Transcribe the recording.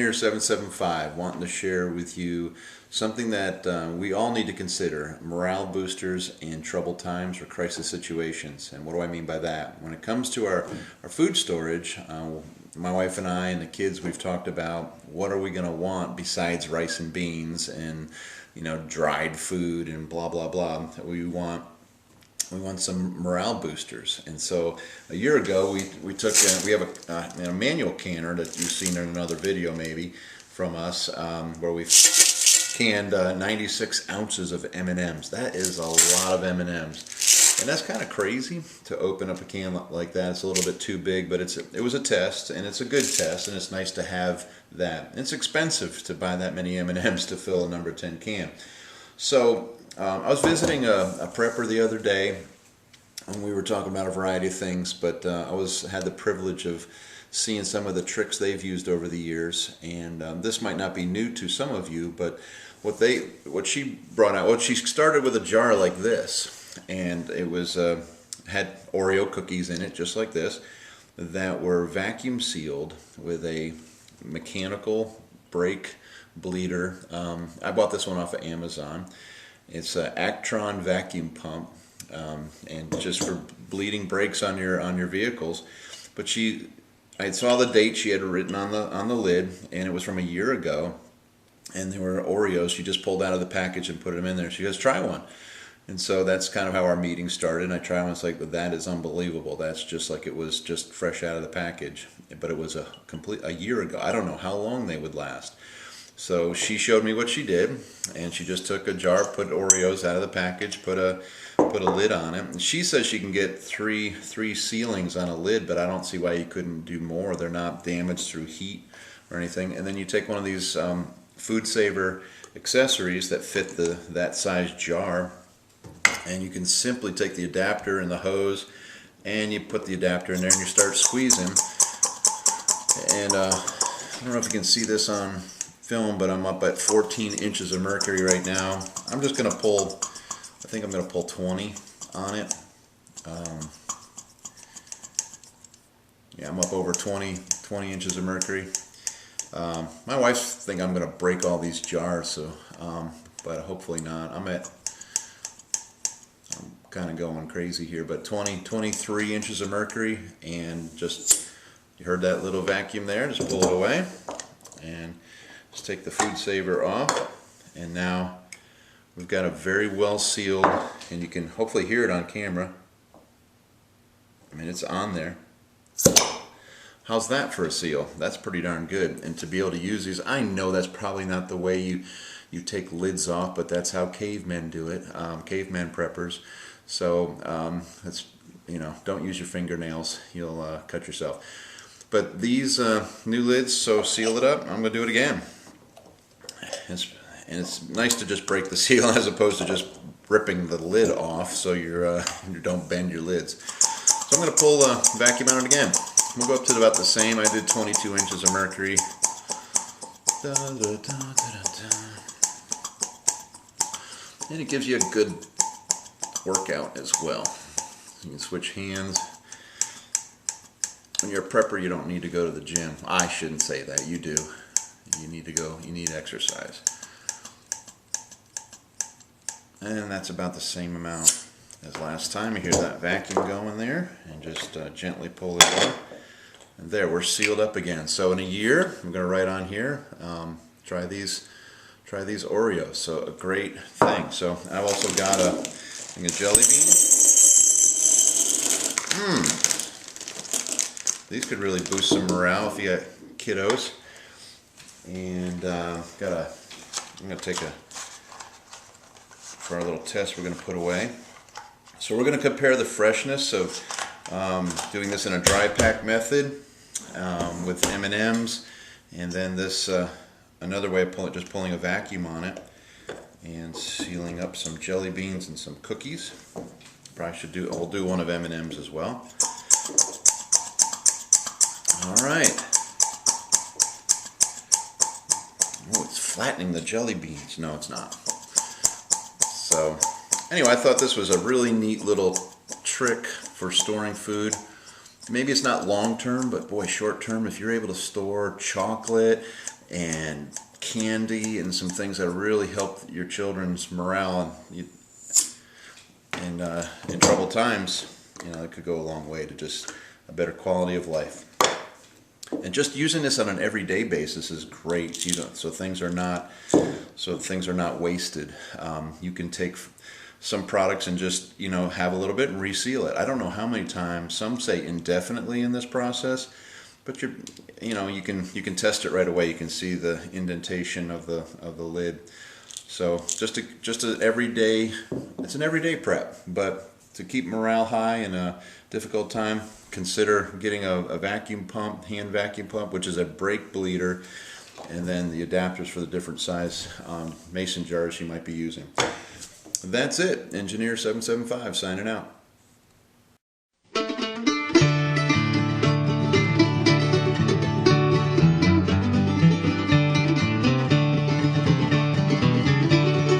here, 775, wanting to share with you something that we all need to consider: morale boosters in troubled times or crisis situations. And what do I mean by that? When it comes to our food storage, my wife and I and the kids, we've talked about what are we going to want besides rice and beans and dried food and blah blah blah. We want some morale boosters. And so a year ago we have a manual canner that you've seen in another video maybe from us, where we've canned 96 ounces of M&Ms. That is a lot of M&Ms, and that's kind of crazy to open up a can like that. It's a little bit too big, but it was a test, and it's a good test, and it's nice to have that. It's expensive to buy that many M&Ms to fill a number 10 can. So I was visiting a prepper the other day, and we were talking about a variety of things, but I had the privilege of seeing some of the tricks they've used over the years, and this might not be new to some of you, but what she brought out, she started with a jar like this, and it was had Oreo cookies in it, just like this, that were vacuum sealed with a mechanical brake bleeder. I bought this one off of Amazon. It's an Actron vacuum pump, and just for bleeding brakes on your vehicles. But I saw the date she had written on the lid, and it was from a year ago, and they were Oreos. She just pulled out of the package and put them in there. She goes, "Try one." And so that's kind of how our meeting started. And I tried one. It's like, that is unbelievable. That's just like it was just fresh out of the package. But it was a year ago. I don't know how long they would last. So she showed me what she did, and she just took a jar, put Oreos out of the package, put a lid on it. And she says she can get three sealings on a lid, but I don't see why you couldn't do more. They're not damaged through heat or anything. And then you take one of these FoodSaver accessories that fit that size jar, and you can simply take the adapter and the hose, and you put the adapter in there and you start squeezing. And I don't know if you can see this on film, but I'm up at 14 inches of mercury right now. I'm just going to pull, I think I'm going to pull 20 on it. Yeah, I'm up over 20 inches of mercury. My wife thinks I'm going to break all these jars, so but hopefully not. I'm kind of going crazy here, but 23 inches of mercury, and just, you heard that little vacuum there, just pull it away, and just take the FoodSaver off, and now we've got a very well sealed, and you can hopefully hear it on camera. I mean, it's on there. How's that for a seal? That's pretty darn good. And to be able to use these, I know that's probably not the way you take lids off, but that's how cavemen do it, caveman preppers. So it's, don't use your fingernails, you'll cut yourself. But these new lids, so seal it up. I'm going to do it again. It's nice to just break the seal as opposed to just ripping the lid off, so you don't bend your lids. So I'm going to pull the vacuum on it again. We'll go up to about the same. I did 22 inches of mercury. And it gives you a good workout as well. You can switch hands. When you're a prepper, you don't need to go to the gym. I shouldn't say that. You do. You need to go. You need exercise. And that's about the same amount as last time. You hear that vacuum going there, and just gently pull it off. And there, we're sealed up again. So in a year, I'm going to write on here, try these Oreos. So a great thing. So I've also got a thing of jelly beans. These could really boost some morale if you got kiddos. And I'm going to take for our little test, we're going to put away. So we're going to compare the freshness of doing this in a dry pack method with M&Ms, and then this another way of just pulling a vacuum on it and sealing up some jelly beans and some cookies. Probably we'll do one of M&Ms as well. All right. Oh, it's flattening the jelly beans. No, it's not. So anyway, I thought this was a really neat little trick for storing food. Maybe it's not long term, but boy, short term, if you're able to store chocolate and candy and some things that really help your children's morale and in troubled times, it could go a long way to just a better quality of life. And just using this on an everyday basis is great. So things are not wasted. You can take some products and just have a little bit and reseal it. I don't know how many times. Some say indefinitely in this process, but you can test it right away. You can see the indentation of the lid. So just an everyday. It's an everyday prep, but to keep morale high in a difficult time, consider getting a vacuum pump, hand vacuum pump, which is a brake bleeder, and then the adapters for the different size mason jars you might be using. That's it. Engineer 775 signing out.